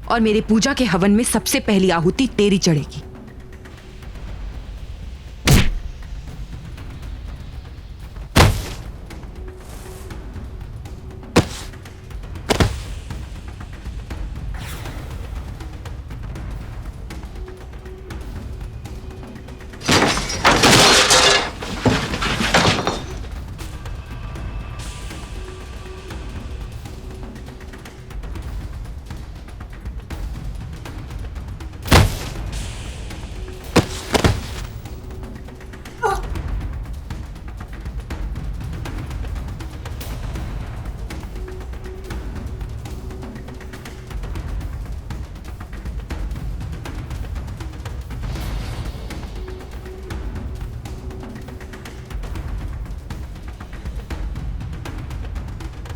और मेरे पूजा के हवन में सबसे पहली आहुति तेरी चढ़ेगी।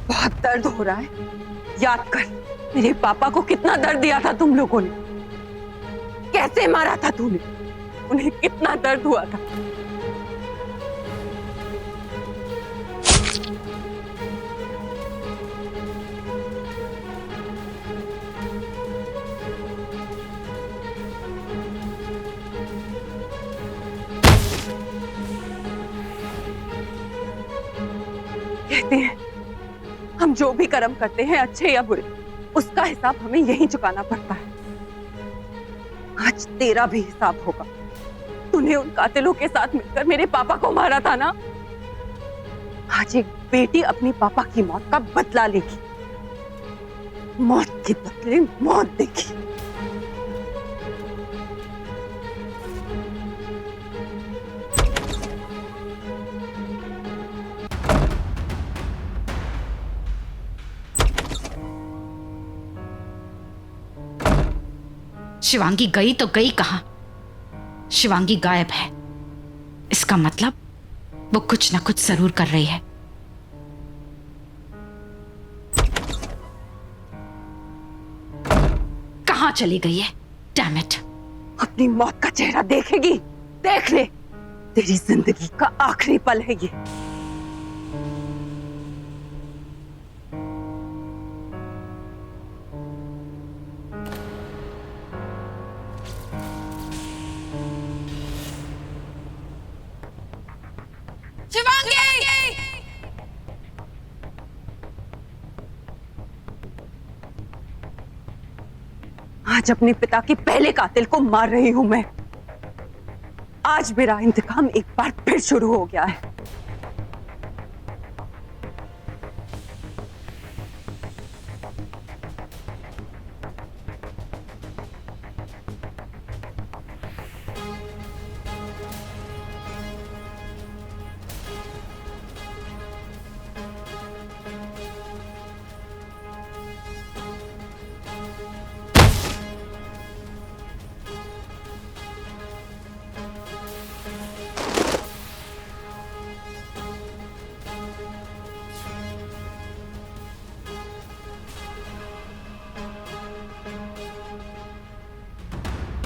बहुत दर्द हो रहा है। याद कर, मेरे पापा को कितना दर्द दिया था तुम लोगों ने, कैसे मारा था तूने, उन्हें कितना दर्द हुआ था। कहते हैं हम जो भी कर्म करते हैं, अच्छे या बुरे, उसका हिसाब हमें यहीं चुकाना पड़ता है। आज तेरा भी हिसाब होगा। तूने उन कातिलों के साथ मिलकर मेरे पापा को मारा था ना। आज एक बेटी अपने पापा की मौत का बदला लेगी, मौत के बदले मौत देगी। शिवांगी गई तो गई कहां? शिवांगी गायब है, इसका मतलब वो कुछ ना कुछ जरूर कर रही है। कहां चली गई है? Damn it! अपनी मौत का चेहरा देखेगी, देख ले। तेरी जिंदगी का आखिरी पल है ये। आज अपने पिता के पहले कातिल को मार रही हूं मैं। आज मेरा इंतकाम एक बार फिर शुरू हो गया है।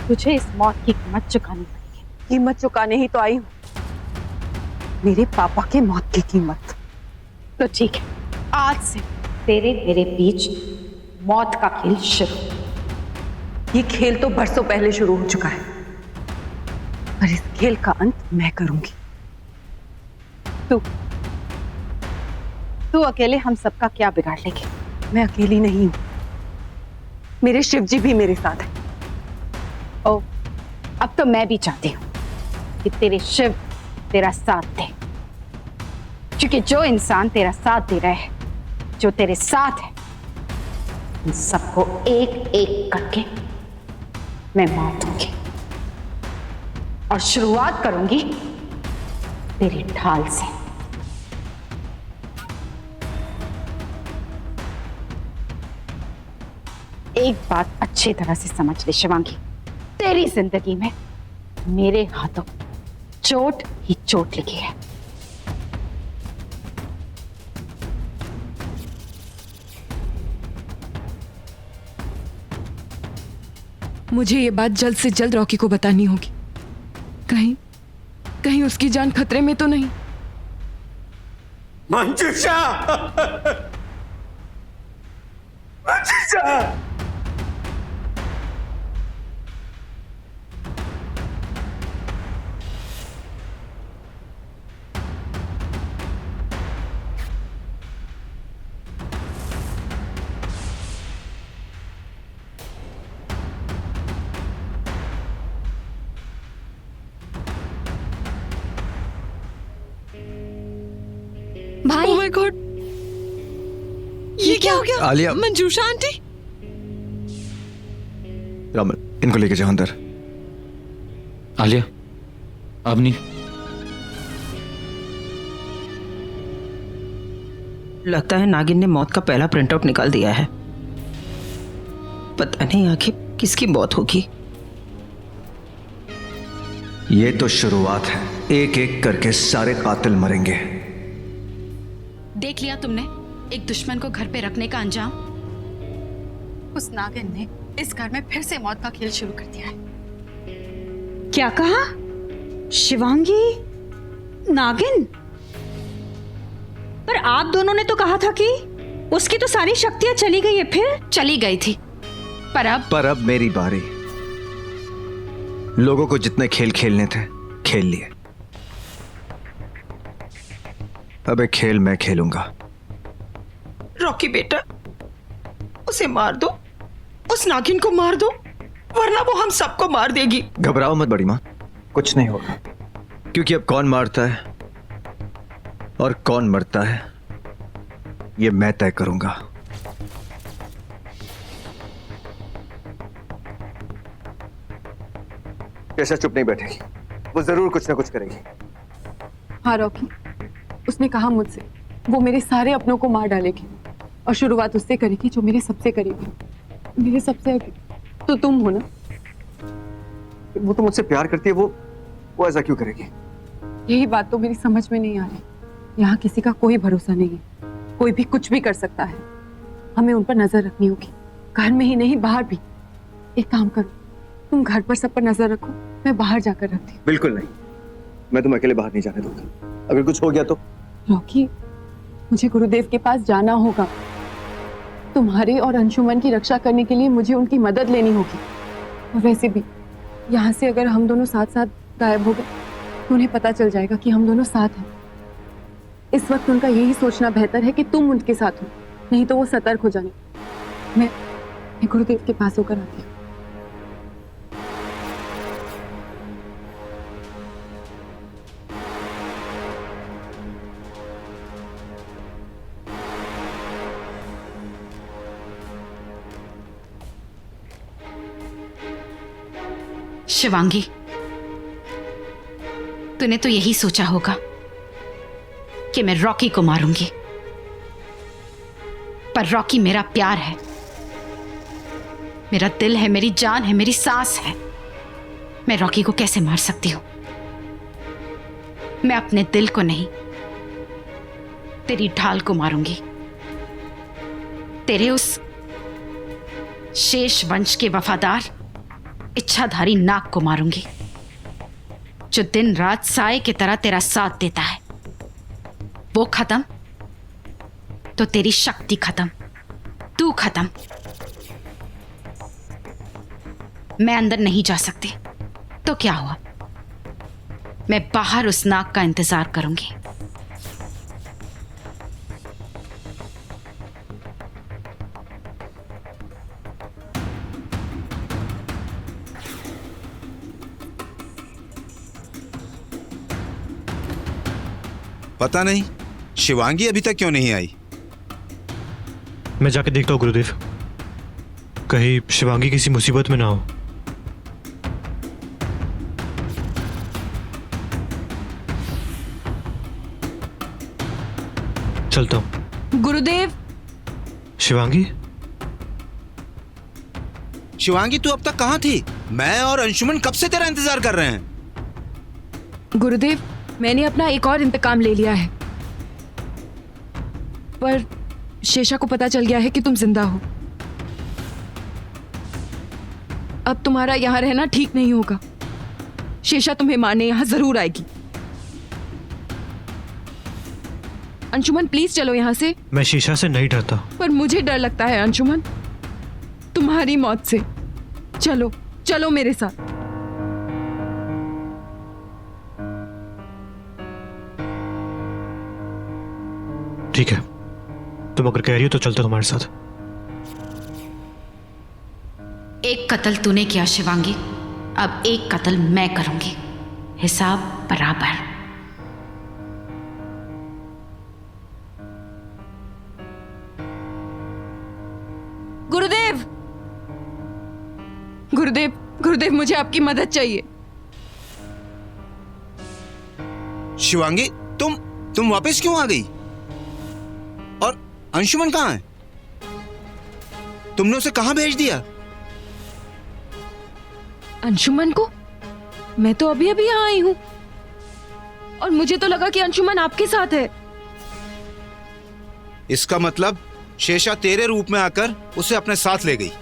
तुझे इस मौत की कीमत चुकानी पड़ेगी। कीमत चुकाने ही तो आई हूं, मेरे पापा के मौत की कीमत। तो ठीक है, आज से तेरे मेरे बीच मौत का खेल शुरू। ये खेल तो बरसों पहले शुरू हो चुका है, पर इस खेल का अंत मैं करूंगी। तू अकेले हम सबका क्या बिगाड़ लेगी? मैं अकेली नहीं हूं, मेरे शिवजी भी मेरे साथ हैं। ओ, अब तो मैं भी चाहती हूं कि तेरे शिव तेरा साथ दे, क्योंकि जो इंसान तेरा साथ दे रहा है, जो तेरे साथ है, उन सबको एक एक करके मैं मार दूंगी और शुरुआत करूंगी तेरी ढाल से। एक बात अच्छी तरह से समझ ले शिवांगी, तेरी जिंदगी में मेरे हाथों चोट ही चोट लगी है। मुझे ये बात जल्द से जल्द रॉकी को बतानी होगी। कहीं कहीं उसकी जान खतरे में तो नहीं। मंजूषा! मंजूषा! भाई ओह माय गॉड, ये क्या हो गया? आलिया। मंजूषा आंटी। रामन, इनको लेके जाओ अंदर। आलिया, अब नहीं। लगता है नागिन ने मौत का पहला प्रिंटआउट निकाल दिया है। पता नहीं आखिर किसकी मौत होगी। ये तो शुरुआत है, एक एक करके सारे कातिल मरेंगे। देख लिया तुमने एक दुश्मन को घर पे रखने का अंजाम। उस नागिन ने इस घर में फिर से मौत का खेल शुरू कर दिया है। क्या कहा? शिवांगी नागिन? पर आप दोनों ने तो कहा था कि उसकी तो सारी शक्तियां चली गई है। फिर चली गई थी, पर अब मेरी बारी। लोगों को जितने खेल खेलने थे खेल लिए, अब एक खेल मैं खेलूंगा। रॉकी बेटा, उसे मार दो, उस नागिन को मार दो, वरना वो हम सबको मार देगी। घबराओ मत बड़ी माँ, कुछ नहीं होगा, क्योंकि अब कौन मारता है और कौन मरता है ये मैं तय करूंगा। कैसा चुप नहीं बैठेगी, वो जरूर कुछ ना कुछ करेगी। हाँ रॉकी, उसने कहा मुझसे वो मेरे सारे अपनों को मार डालेगी और शुरुआत उससे करेगी जो मेरे सबसे करीब है। मेरे सबसे तो तुम हो ना। वो तो मुझसे प्यार करती है, वो ऐसा क्यों करेगी? यही बात तो मेरी समझ में नहीं आ रही। यहाँ किसी का कोई भरोसा नहीं है, कोई भी कुछ भी कर सकता है। हमें उन पर नजर रखनी होगी, घर में ही नहीं बाहर भी। एक काम करो, तुम घर पर सब पर नजर रखो, मैं बाहर जाकर रखती हूँ। बिल्कुल नहीं, मैं तुम अकेले बाहर नहीं जाने दूंगा। अगर कुछ हो गया तो? रॉकी, मुझे गुरुदेव के पास जाना होगा। तुम्हारे और अंशुमन की रक्षा करने के लिए मुझे उनकी मदद लेनी होगी। और वैसे भी यहाँ से अगर हम दोनों साथ साथ गायब हो गए तो उन्हें पता चल जाएगा कि हम दोनों साथ हैं। इस वक्त उनका यही सोचना बेहतर है कि तुम उनके साथ हो, नहीं तो वो सतर्क हो जाने। मैं गुरुदेव के पास होकर आती हूँ। शिवांगी, तूने तो यही सोचा होगा कि मैं रॉकी को मारूंगी, पर रॉकी मेरा प्यार है, मेरा दिल है, मेरी जान है, मेरी सांस है। मैं रॉकी को कैसे मार सकती हूं? मैं अपने दिल को नहीं, तेरी ढाल को मारूंगी। तेरे उस शेष वंश के वफादार इच्छाधारी नाग को मारूंगी, जो दिन रात साए की तरह तेरा साथ देता है। वो खत्म तो तेरी शक्ति खत्म, तू खत्म। मैं अंदर नहीं जा सकती तो क्या हुआ, मैं बाहर उस नाग का इंतजार करूंगी। पता नहीं शिवांगी अभी तक क्यों नहीं आई। मैं जाके देखता हूँ गुरुदेव, कहीं शिवांगी किसी मुसीबत में ना हो। चलता हूँ। गुरुदेव। शिवांगी, शिवांगी तू अब तक कहाँ थी? मैं और अंशुमन कब से तेरा इंतजार कर रहे हैं। गुरुदेव, मैंने अपना एक और इंतकाम ले लिया है, पर शेषा को पता चल गया है कि तुम जिंदा हो। अब तुम्हारा यहाँ रहना ठीक नहीं होगा। शेषा तुम्हें मारने यहाँ जरूर आएगी। अंशुमन प्लीज चलो यहाँ से। मैं शीशा से नहीं डरता, पर मुझे डर लगता है अंशुमन, तुम्हारी मौत से। चलो चलो मेरे साथ। ठीक है, तुम अगर कह रही हो तो चलते तुम्हारे साथ। एक कत्ल तूने किया शिवांगी, अब एक कत्ल मैं करूंगी, हिसाब बराबर। गुरुदेव, गुरुदेव मुझे आपकी मदद चाहिए। शिवांगी, तुम वापस क्यों आ गई? और अंशुमन कहाँ है? तुमने उसे कहाँ भेज दिया? अंशुमन को? मैं तो अभी अभी यहाँ आई हूँ और मुझे तो लगा कि अंशुमन आपके साथ है। इसका मतलब शेषा तेरे रूप में आकर उसे अपने साथ ले गई।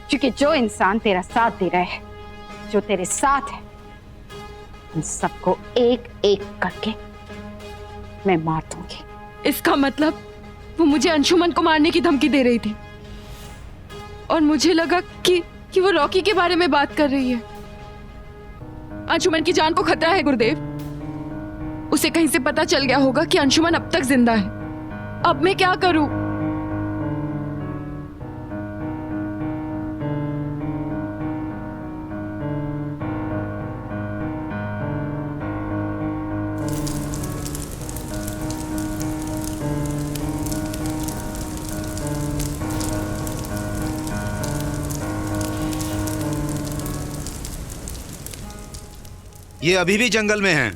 क्योंकि जो इंसान तेरा साथ दे रहा है, जो तेरे साथ है, उन सबको एक एक करके मैं मार दूंगी। इसका मतलब वो मुझे अंशुमन को मारने की धमकी दे रही थी और मुझे लगा कि वो रॉकी के बारे में बात कर रही है। अंशुमन की जान को खतरा है गुरुदेव। उसे कहीं से पता चल गया होगा कि अंशुमन अब तक जिंदा है। अब मैं क्या करूं? ये अभी भी जंगल में हैं।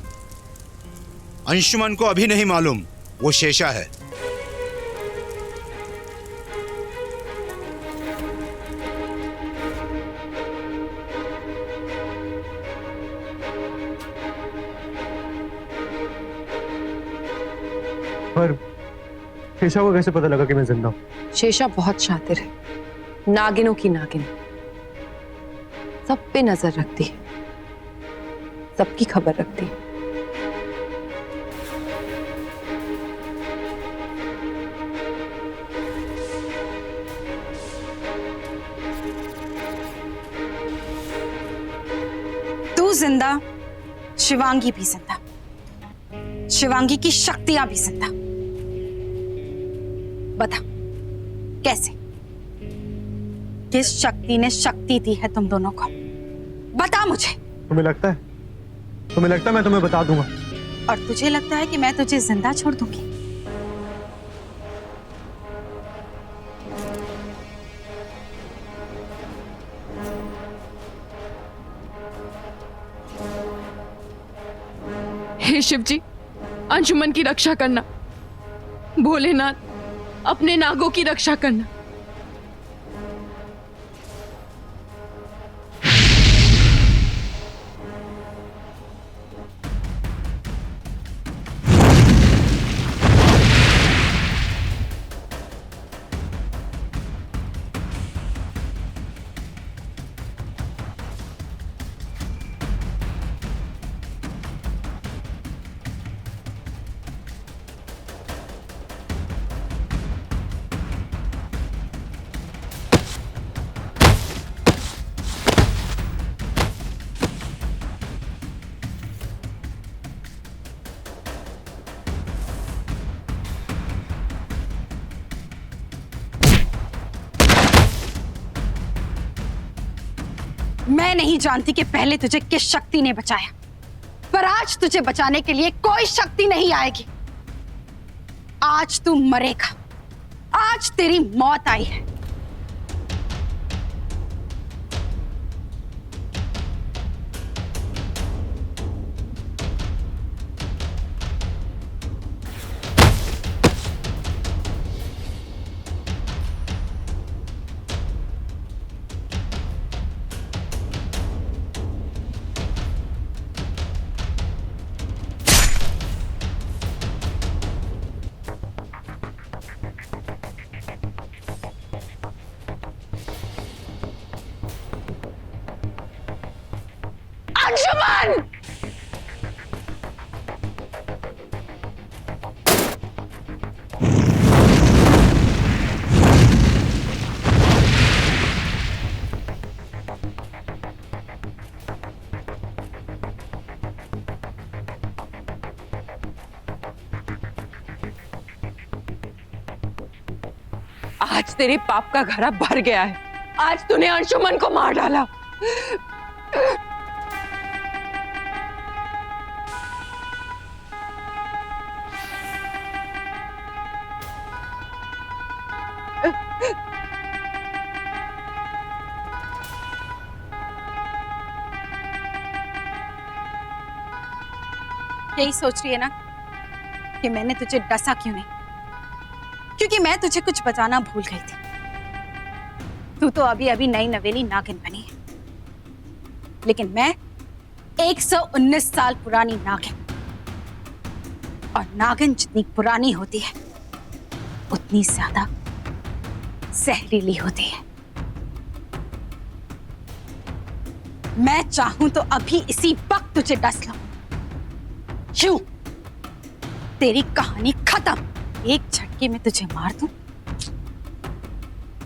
अंशुमन को अभी नहीं मालूम वो शेषा है। पर शेषा को कैसे पता लगा कि मैं जिंदा हूँ? शेषा बहुत शातिर है, नागिनों की नागिन, सब पे नजर रखती है, सबकी खबर रखती है। तू जिंदा, शिवांगी भी जिंदा, शिवांगी की शक्तियां भी जिंदा। बता कैसे? किस शक्ति ने शक्ति दी है तुम दोनों को? बता मुझे। तुम्हें लगता है मैं तुम्हें बता दूंगा? और तुझे लगता है कि मैं तुझे जिंदा छोड़ दूंगी? हे शिव जी, अंशुमन की रक्षा करना। भोलेनाथ, अपने नागों की रक्षा करना। मैं नहीं जानती कि पहले तुझे किस शक्ति ने बचाया, पर आज तुझे बचाने के लिए कोई शक्ति नहीं आएगी। आज तू मरेगा, आज तेरी मौत आई है। अंशुमन! आज तेरे पाप का घड़ा भर गया है। आज तूने अंशुमन को मार डाला। यही सोच रही है ना कि मैंने तुझे डसा क्यों नहीं? क्योंकि मैं तुझे कुछ बताना भूल गई थी। तू तो अभी अभी नई नवेली नागिन बनी है, लेकिन मैं 119 साल पुरानी नागिन। और नागिन जितनी पुरानी होती है उतनी ज्यादा जहरीली होती है। मैं चाहूं तो अभी इसी वक्त तुझे डस लूं, यूं तेरी कहानी खत्म। एक झटके में तुझे मार दूं,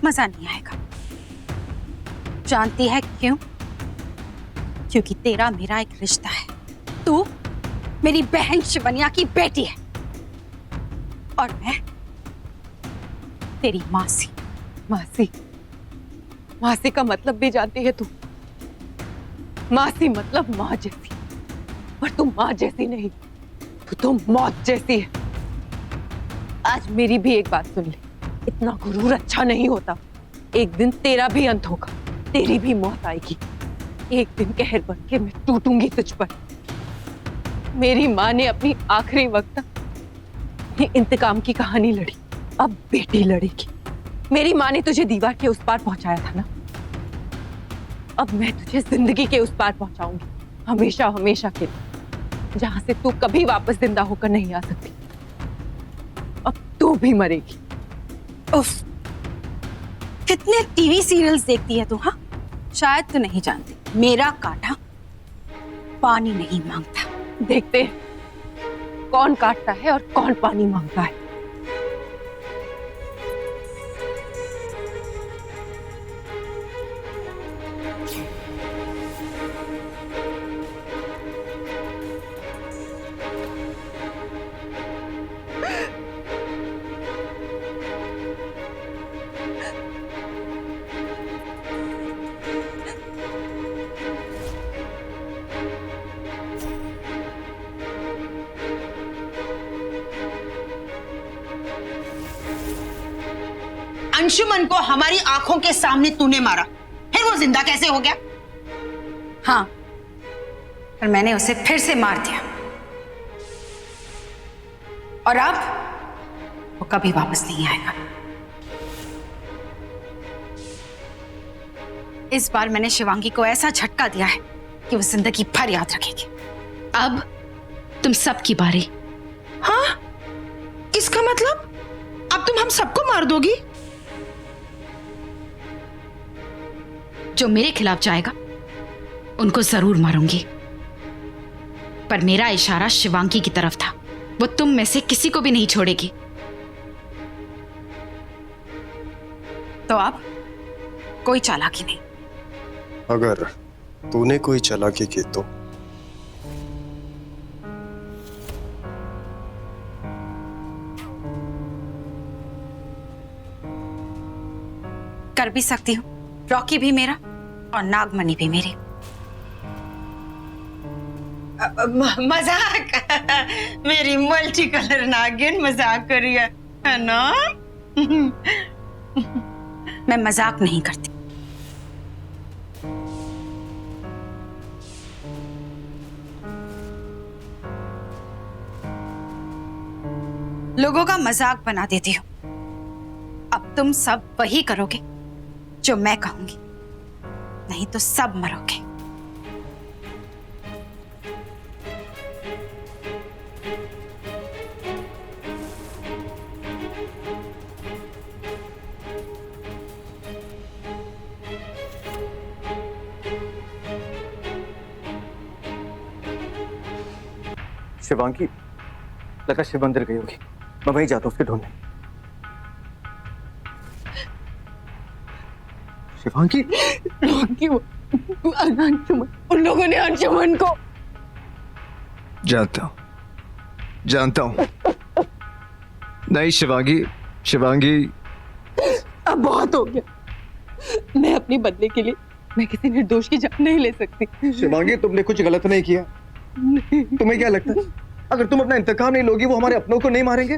मजा नहीं आएगा। जानती है क्यों? क्योंकि तेरा मेरा एक रिश्ता है। तू मेरी बहन शिवन्या की बेटी है और मैं तेरी मासी। मासी? मासी का मतलब भी जानती है तू? मासी मतलब माँ जैसी, पर तू माँ जैसी नहीं, तू तो मौत जैसी है। आज मेरी भी एक बात सुन ले, इतना गुरूर अच्छा नहीं होता। एक दिन तेरा भी अंत होगा, तेरी भी मौत आएगी। एक दिन कहर बन के मैं टूटूंगी तुझ पर। मेरी माँ ने अपनी आखिरी वक्त तक इंतकाम की कहानी लड़ी, अब बेटी लड़ेगी। मेरी माँ ने तुझे दीवार के उस पार पहुंचाया था ना, अब मैं तुझे जिंदगी के उस पार पहुंचाऊंगी, हमेशा हमेशा के लिए, जहां से तू कभी वापस जिंदा होकर नहीं आ सकती। अब तू भी मरेगी। उफ, कितने टीवी सीरियल्स देखती है तू? हाँ, शायद तू नहीं जानती, मेरा कांटा पानी नहीं मांगता। देखते हैं कौन काटता है और कौन पानी मांगता है। अंशुमन को हमारी आंखों के सामने तूने मारा, फिर वो जिंदा कैसे हो गया? हाँ, पर मैंने उसे फिर से मार दिया और अब वो कभी वापस नहीं आएगा। इस बार मैंने शिवांगी को ऐसा झटका दिया है कि वो जिंदगी भर याद रखेगी। अब तुम सबकी बारी। हाँ, इसका मतलब अब तुम हम सबको मार दोगी? जो मेरे खिलाफ जाएगा उनको जरूर मारूंगी, पर मेरा इशारा शिवांगी की तरफ था, वो तुम में से किसी को भी नहीं छोड़ेगी। तो अब कोई चालाकी नहीं। अगर तूने कोई चालाकी की तो कर भी सकती हूँ। रॉकी भी मेरा और नागमणि भी मेरी। मजाक मेरी मल्टी कलर नागिन मजाक कर रही है ना? मैं मजाक नहीं करती। लोगों का मजाक बना देती हूँ। अब तुम सब वही करोगे जो मैं कहूंगी, नहीं तो सब मरोगे। शिवांगी, लगा शिव अंदर गई होगी, मैं वहीं जाता हूँ उसके ढूंढने। शिवांगी, रॉकी, अंशुमन, उन लोगों ने अंशुमन को। जानता हूं। नहीं शिवांगी, शिवांगी, अब बहुत हो गया। मैं अपनी बदले के लिए मैं किसी निर्दोष की जान नहीं ले सकती। शिवांगी, तुमने कुछ गलत नहीं किया। तुम्हें क्या लगता है अगर तुम अपना इंतकाम नहीं लोगी वो हमारे अपनों को नहीं मारेंगे?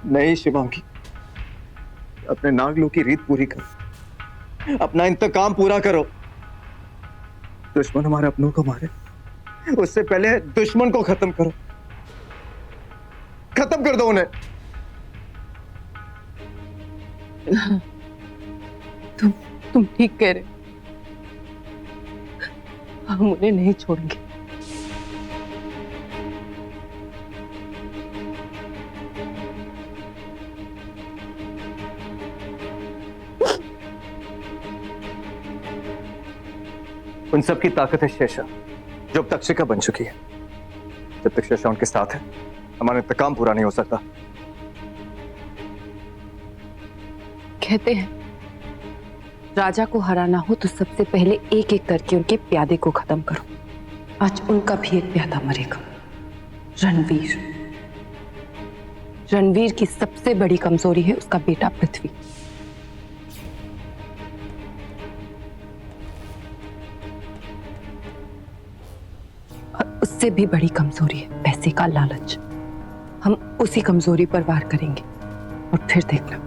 नहीं शिवांगी, अपने नागलों की रीत पूरी करो, अपना इंतकाम पूरा करो। दुश्मन हमारे अपनों को मारे, उससे पहले दुश्मन को खत्म करो, खत्म कर दो उन्हें। तुम ठीक कह रहे हो। हम उन्हें नहीं छोड़ेंगे। उन सब की ताकत है शेषा, जो अब तक शिका बन चुकी है। जब तक शेषा उनके साथ है, हमारा इंतकाम पूरा नहीं हो सकता। कहते हैं राजा को हराना हो तो सबसे पहले एक एक करके उनके प्यादे को खत्म करो। आज उनका भी एक प्यादा मरेगा, रणवीर। रणवीर की सबसे बड़ी कमजोरी है उसका बेटा पृथ्वी। और उससे भी बड़ी कमजोरी है पैसे का लालच। हम उसी कमजोरी पर वार करेंगे और फिर देखना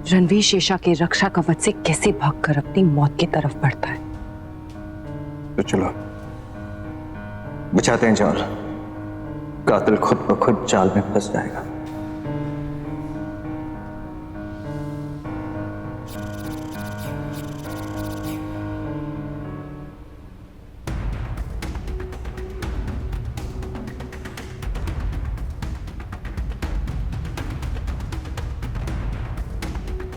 रणवीर शेषा के रक्षा कवच से कैसे भागकर अपनी मौत की तरफ बढ़ता है। तो चलो बिछाते हैं जाल, कातिल खुद ब खुद जाल में फंस जाएगा।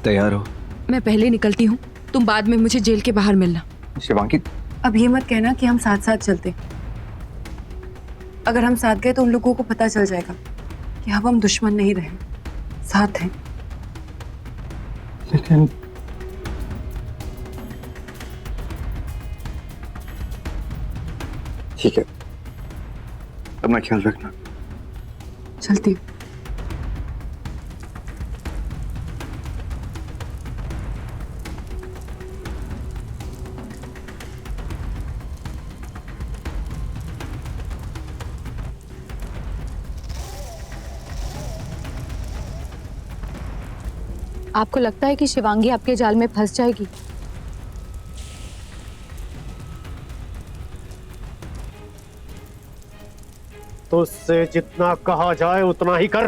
तैयार हो? मैं पहले निकलती हूँ, तुम बाद में मुझे जेल के बाहर मिलना। शिवांगी, अब ये मत कहना कि हम साथ साथ चलते। अगर हम साथ गए तो उन लोगों को पता चल जाएगा कि अब हम दुश्मन नहीं रहे, साथ हैं। लेकिन ठीक है, अपना ख्याल रखना। चलती हूँ। आपको लगता है कि शिवांगी आपके जाल में फंस जाएगी? तो उससे जितना कहा जाए उतना ही कर।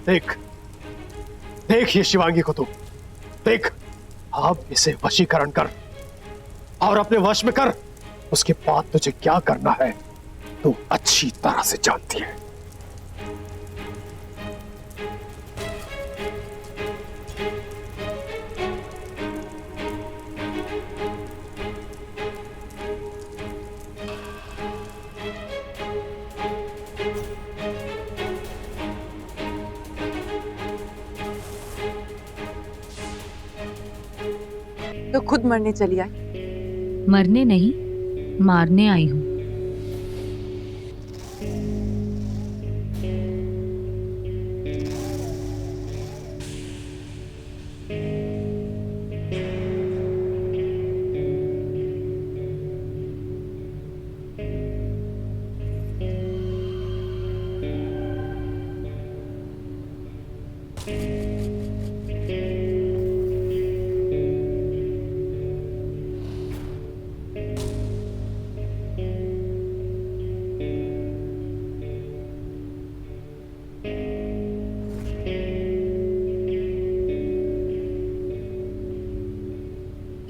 देख देख ये शिवांगी को तू देख, अब इसे वशीकरण कर और अपने वश में कर। उसके बाद तुझे क्या करना है तू अच्छी तरह से जानती है। तो खुद मरने चली आई? मरने नहीं, मारने आई हूं।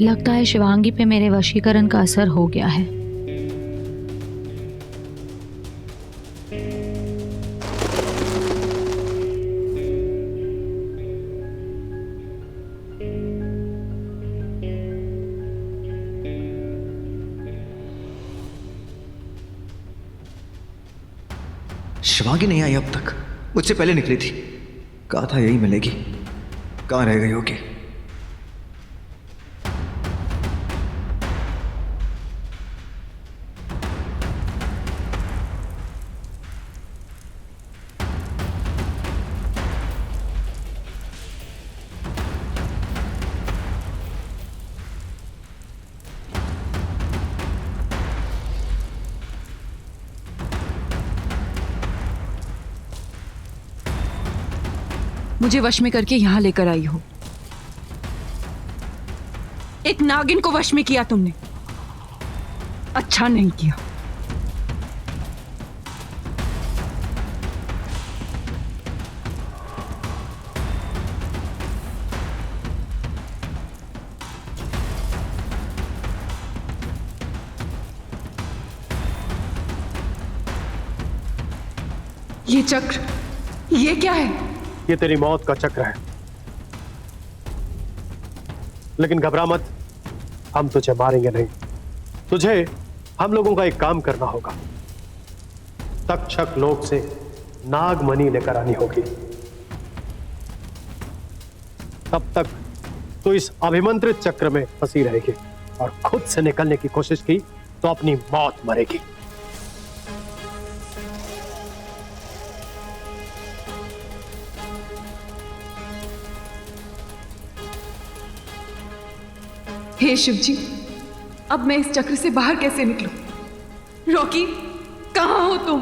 लगता है शिवांगी पे मेरे वशीकरण का असर हो गया है। शिवांगी नहीं आई अब तक, मुझसे पहले निकली थी। कहा था यही मिलेगी, कहाँ रह गई होगी? मुझे वश में करके यहां लेकर आई हो। एक नागिन को वश में किया तुमने, अच्छा नहीं किया। ये चक्र, ये क्या है? ये तेरी मौत का चक्र है, लेकिन घबरा मत, हम तुझे मारेंगे नहीं। तुझे हम लोगों का एक काम करना होगा। तक्षक लोक से नागमणि लेकर आनी होगी। तब तक तो इस अभिमंत्रित चक्र में फंसी रहेगी, और खुद से निकलने की कोशिश की तो अपनी मौत मरेगी। हे शिव जी, अब मैं इस चक्र से बाहर कैसे निकलूं? रॉकी, कहां हो तुम?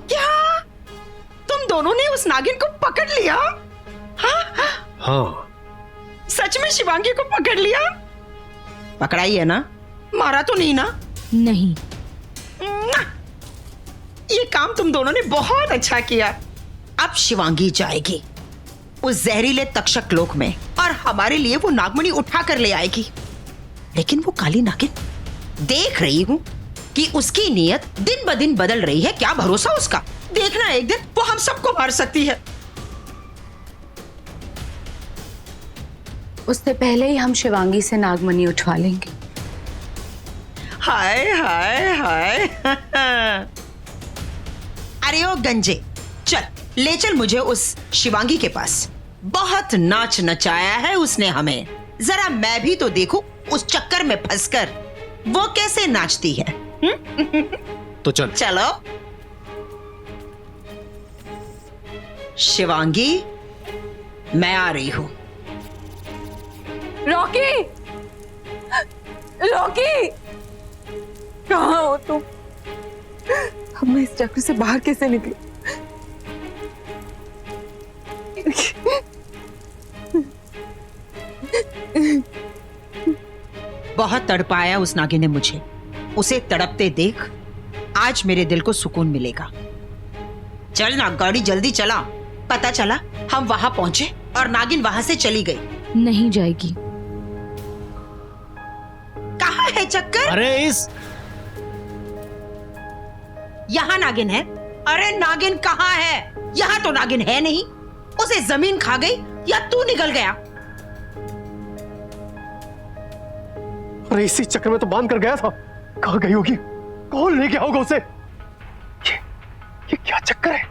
क्या तुम दोनों ने उस नागिन को पकड़ लिया? हाँ, सच में शिवांगी को पकड़ लिया? पकड़ाई है ना? मारा तो नहीं ना? नहीं। ये काम तुम दोनों ने बहुत अच्छा किया। अब शिवांगी जाएगी उस जहरीले तक्षक लोक में, और हमारे लिए वो नागमणि उठा कर ले आएगी। लेकिन वो काली नागिन, देख रही हूं कि उसकी नीयत दिन ब दिन बदल रही है। क्या भरोसा उसका? देखना, एक दिन वो हम सबको मार सकती है। उससे पहले ही हम शिवांगी से नागमणि उठवा लेंगे। हाय हाय हाय। अरे ओ गंजे, चल ले चल मुझे उस शिवांगी के पास। बहुत नाच नचाया है उसने हमें, जरा मैं भी तो देखूं उस चक्कर में फंसकर वो कैसे नाचती है। तो चल। चलो शिवांगी, मैं आ रही हूं। रॉकी, रॉकी, कहाँ हो तुम? अब मैं इस चक्र से बाहर कैसे निकलूं? बहुत तड़पाया उस नागिन ने मुझे। उसे तड़पते देख आज मेरे दिल को सुकून मिलेगा। चल ना, गाड़ी जल्दी चला। पता चला हम वहां पहुंचे और नागिन वहां से चली गई। नहीं जाएगी। कहाँ है चक्कर? अरे इस यहाँ नागिन है। अरे नागिन कहाँ है? यहाँ तो नागिन है नहीं। उसे जमीन खा गई या तू निकल गया? अरे इसी चक्कर में तो बांध कर गया था। कहाँ गई होगी? कौन ले गया होगा उसे? ये क्या चक्कर है?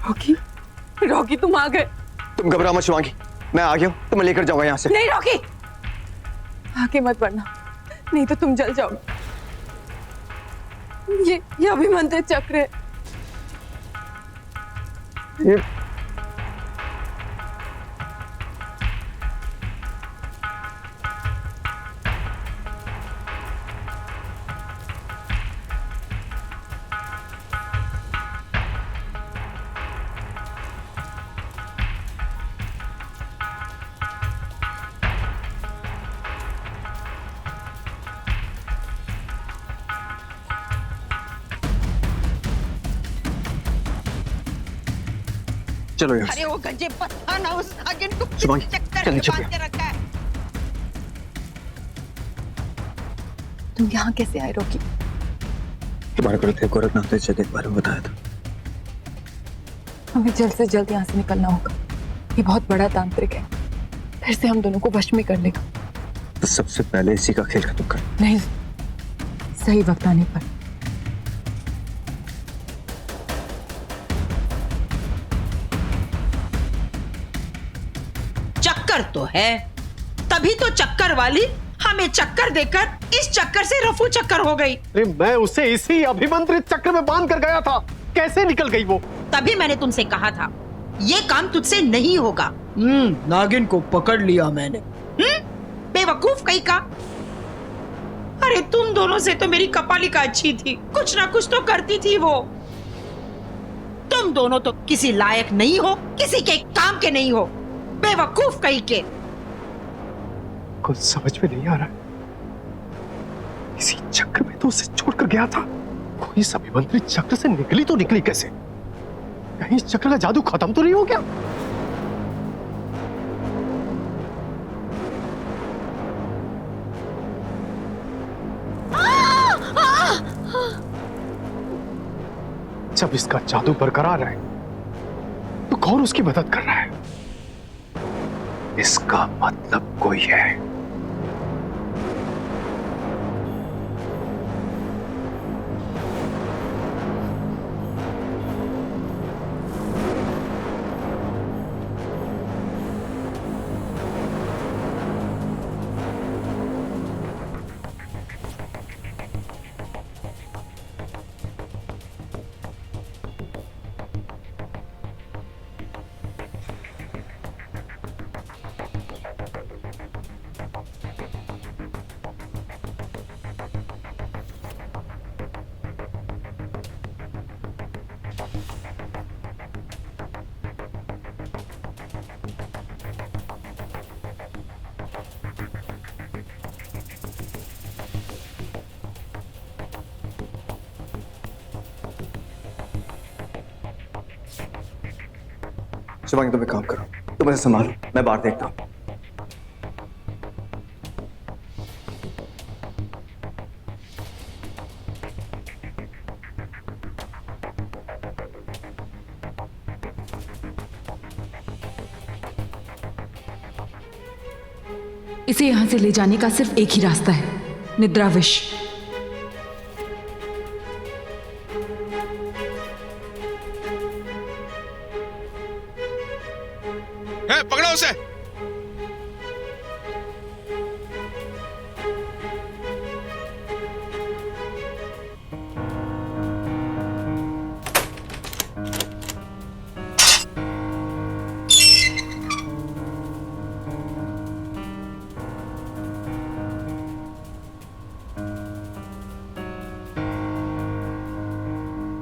रॉकी, रॉकी तुम आ गए। तुम घबरा मत शिवांगी, मैं आ गया हूं, तुम्हें लेकर जाऊंगा यहाँ से। नहीं रॉकी, आगे मत बढ़ना, नहीं तो तुम जल जाओगे। ये अभिमंत्रित चक्र है। चलो यार। अरे वो गंजे, पता ना उस नागिन को किस शिवांगी, चक्कर चल में नीचे बांध के रखा है। तुम यहाँ कैसे आए रॉकी? तुम्हारे गुरुदेव गोरखनाथ ने जगह के बारे में बताया था। हमें जल्द से जल्द यहाँ से निकलना होगा। ये बहुत बड़ा तांत्रिक है, फिर से हम दोनों को वश में कर लेगा। तो सबसे पहले इसी का खेल खत्म कर। नहीं, सही वक्त आने पर। चक्कर तो है, तभी तो चक्कर वाली हमें चक्कर देकर इस चक्कर से रफू चक्कर हो गई। अरे मैं उसे इसी अभिमंत्रित चक्र में बांध कर गया था, कैसे निकल गई वो? तभी मैंने तुमसे कहा था ये काम तुझसे नहीं होगा। नागिन को पकड़ लिया मैंने। बेवकूफ कहीं का। अरे तुम दोनों से तो मेरी कपालिका अच्छी थी, कुछ ना कुछ तो करती थी वो। तुम दोनों तो किसी लायक नहीं हो, किसी के काम के नहीं हो, बेवकूफ कहीं के। कुछ समझ में नहीं आ रहा है। इसी चक्र में तो उसे छोड़कर गया था। कोई इस अभिमंत्रित चक्र से निकली तो निकली कैसे? कहीं इस चक्र का जादू खत्म तो नहीं हो गया? जब इसका जादू बरकरार है तो कौन उसकी मदद कर रहा है? इसका मतलब कोई है। शिवांगी तुम एक काम करो, तुम ऐसे संभालो, मैं बाहर देखता हूं। इसे यहां से ले जाने का सिर्फ एक ही रास्ता है, निद्राविश। पकड़ो उसे।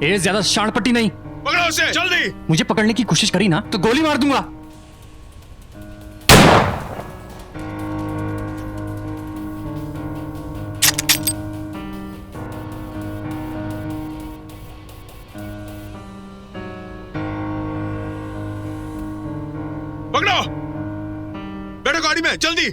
ये ज्यादा शाणपट्टी नहीं। पकड़ो उसे जल्दी। मुझे पकड़ने की कोशिश करी ना तो गोली मार दूंगा। पकड़ो, बैठो गाड़ी में जल्दी।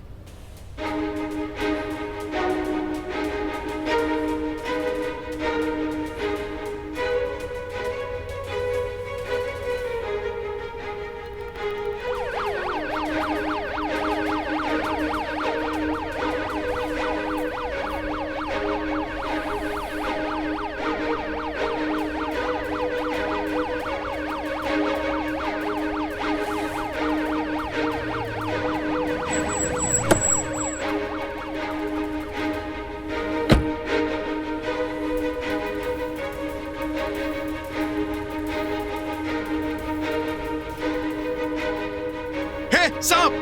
सांप,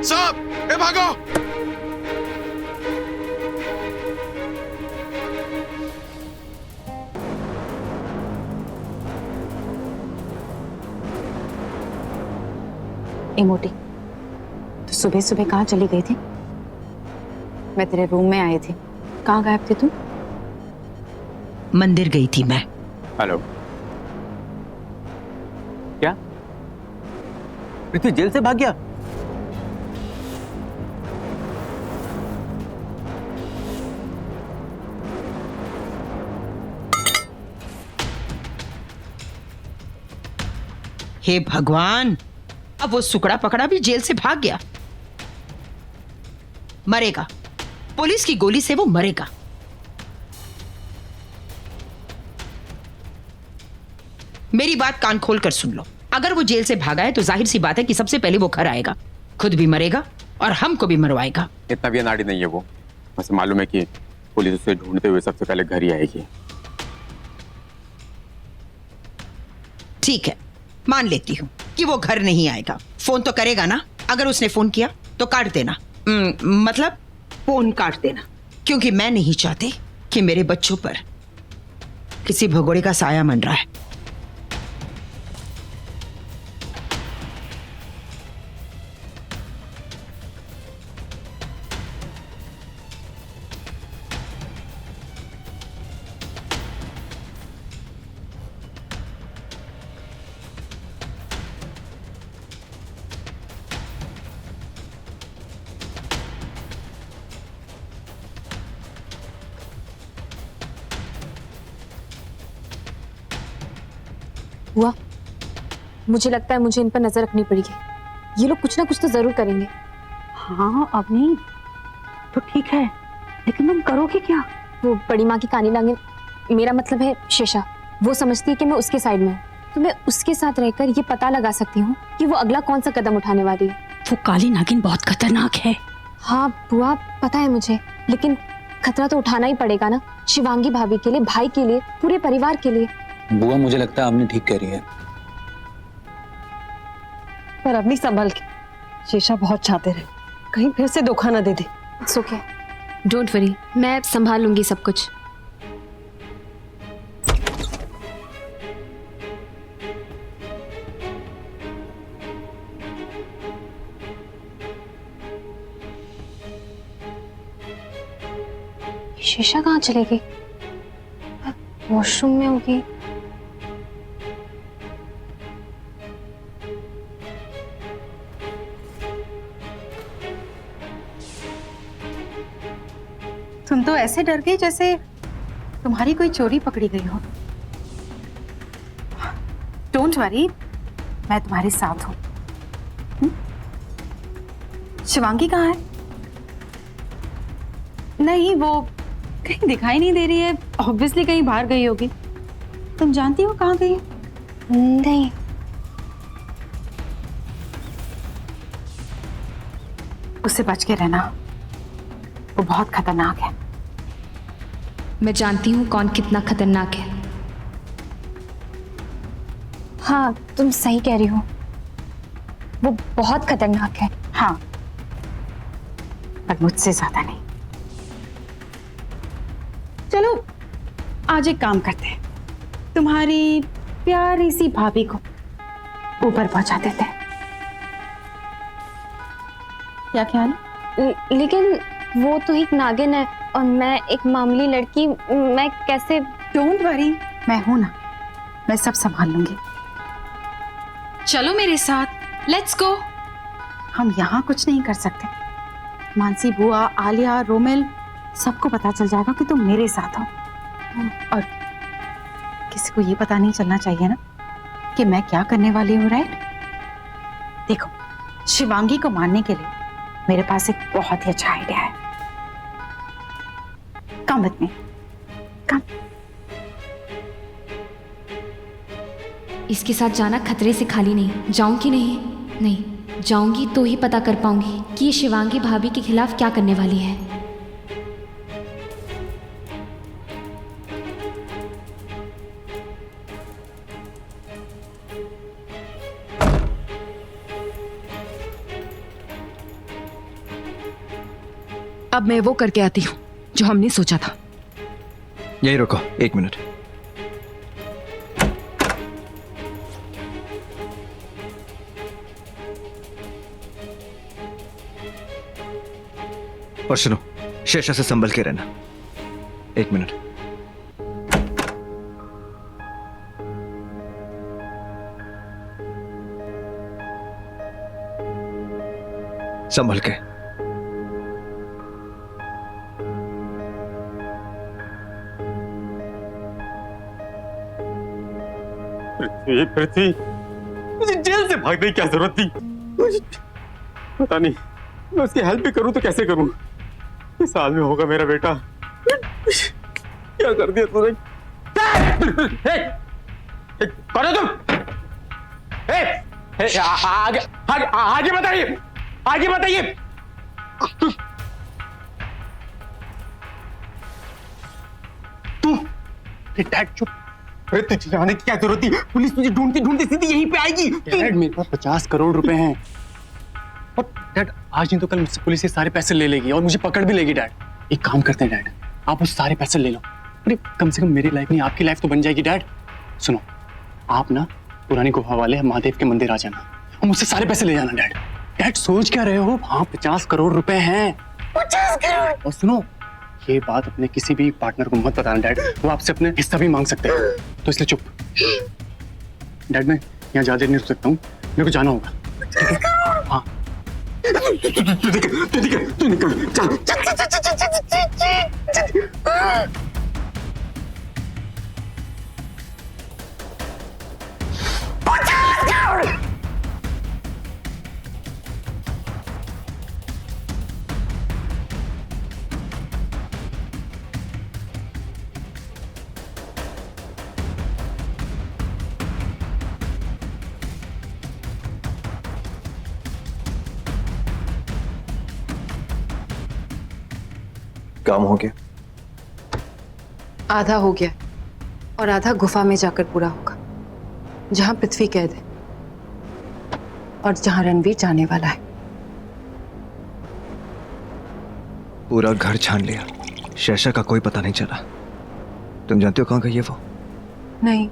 सांप, ए भागो। ए मोटी, तो सुबह सुबह कहाँ चली गई थी? मैं तेरे रूम में आई थी, कहाँ गायब थी तुम? मंदिर गई थी मैं। हेलो, क्या पृथ्वी जेल से भाग गया? हे भगवान, अब वो सुकड़ा पकड़ा भी जेल से भाग गया। मरेगा, पुलिस की गोली से वो मरेगा। मेरी बात कान खोल कर सुन लो, अगर वो जेल से भागा है तो जाहिर सी बात है कि सबसे पहले वो घर आएगा, खुद भी मरेगा और हमको भी मरवाएगा। इतना भी अनाड़ी नहीं है वो, बस मालूम है कि पुलिस उसे ढूंढते हुए सबसे पहले घर ही आएगी। ठीक है, मान लेती हूँ कि वो घर नहीं आएगा। फोन तो करेगा ना? अगर उसने फोन किया तो काट देना, मतलब फोन काट देना। क्योंकि मैं नहीं चाहती कि मेरे बच्चों पर किसी भगोड़े का साया मंडरा है। हुआ, मुझे लगता है मुझे इन पर नजर रखनी पड़ेगी। ये लोग कुछ ना कुछ तो जरूर करेंगे। हाँ अवनी तो ठीक है, लेकिन तुम करोगे क्या? वो बड़ी माँ की कानी लागे, मेरा मतलब है शेषा, वो समझती है कि मैं उसके साइड में हूँ, तो मैं उसके साथ रहकर ये पता लगा सकती हूँ कि वो अगला कौन सा कदम उठाने वाली है। वो काली नागिन बहुत खतरनाक है। हाँ बुआ, पता है मुझे, लेकिन खतरा तो उठाना ही पड़ेगा ना, शिवांगी भाभी के लिए, भाई के लिए, पूरे परिवार के लिए। बुआ मुझे लगता है आपने ठीक कह रही है। पर अपनी संभल के, शेषा बहुत चाहते रहे, कहीं फिर से धोखा ना दे दे। इट्स ओके, डोंट वरी, मैं संभाल लूंगी सब कुछ। शीशा कहाँ चली गई? वॉशरूम में होगी। तुम तो ऐसे डर गई जैसे तुम्हारी कोई चोरी पकड़ी गई हो। डोंट वरी, मैं तुम्हारे साथ हूं। शिवांगी कहाँ है? नहीं, वो कहीं दिखाई नहीं दे रही है, ऑब्वियसली कहीं बाहर गई होगी। तुम जानती हो कहाँ गई है? नहीं। उससे बच के रहना, वो बहुत खतरनाक है। मैं जानती हूँ कौन कितना खतरनाक है। हाँ, तुम सही कह रही हो, वो बहुत खतरनाक है। हाँ, पर मुझसे ज्यादा नहीं। चलो आज एक काम करते हैं, तुम्हारी प्यारी सी भाभी को ऊपर पहुंचा देते हैं। क्या ख्याल? लेकिन वो तो एक नागिन है और मैं एक मामूली लड़की, मैं कैसे? डोंट वरी, मैं हूं ना, मैं सब संभाल लूंगी। चलो मेरे साथ, लेट्स गो। हम यहाँ कुछ नहीं कर सकते। मानसी बुआ, आलिया, रोमिल, सबको पता चल जाएगा कि तुम मेरे साथ हो, और किसी को ये पता नहीं चलना चाहिए ना कि मैं क्या करने वाली हूँ, राइट? देखो, शिवांगी को मारने के लिए मेरे पास एक बहुत ही अच्छा आइडिया है। कम विद मी, कम। इसके साथ जाना खतरे से खाली नहीं। जाऊंगी नहीं, नहीं जाऊंगी तो ही पता कर पाऊंगी कि ये शिवांगी भाभी के खिलाफ क्या करने वाली है। अब मैं वो करके आती हूँ जो हमने सोचा था। यही रुको, 1 मिनट। और सुनो, शेषा से संभल के रहना। 1 मिनट। संभल के। पृथ्वी, मुझे जेल से भागने की क्या जरूरत थी? मुझे पता नहीं, मैं उसकी हेल्प भी करूं तो कैसे करूं? इस साल में होगा मेरा बेटा। क्या कर दिया तूने? कौन हो तुम? आगे बताइए, आगे बताइए। तू डैड चुप। अरे तुझे जाने की क्या जरूरत थी? पुलिस तुझे ढूंढती ढूंढती सीधी यहीं पे आएगी। डैड, मेरे पास 50 करोड़ रुपए हैं, और डैड आज नहीं तो कल मुझसे पुलिस ये सारे पैसे ले लेगी और मुझे पकड़ भी लेगी। डैड एक काम करते हैं डैड, आप उस सारे पैसे ले लो। अरे कम से कम मेरी लाइफ नहीं आपकी लाइफ तो बन जाएगी डैड। सुनो, आप ना पुरानी गुफा वाले महादेव के मंदिर आ जाना और मुझसे सारे पैसे ले जाना डैड। डैड सोच क्या रहे हो, हाँ 50 करोड़ रुपए हैं। 50 करोड़। और सुनो, ये बात अपने किसी भी पार्टनर को मत बताना डैड, वो आपसे अपने हिस्सा भी मांग सकते हैं, तो इसलिए चुप। डैड मैं यहाँ ज्यादा देर नहीं रुक सकता हूँ, मेरे को जाना होगा। ठीक है? हाँ तू निकल चल। काम हो गया? आधा हो गया और आधा गुफा में जाकर पूरा होगा, जहां पृथ्वी कैद है और जहां रणवीर जाने वाला है। पूरा घर छान लिया, शेषा का कोई पता नहीं चला। तुम जानते हो कहाँ गई है वो? नहीं,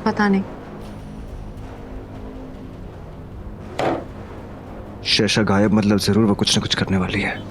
पता नहीं। शेषा गायब मतलब जरूर वो कुछ न कुछ करने वाली है।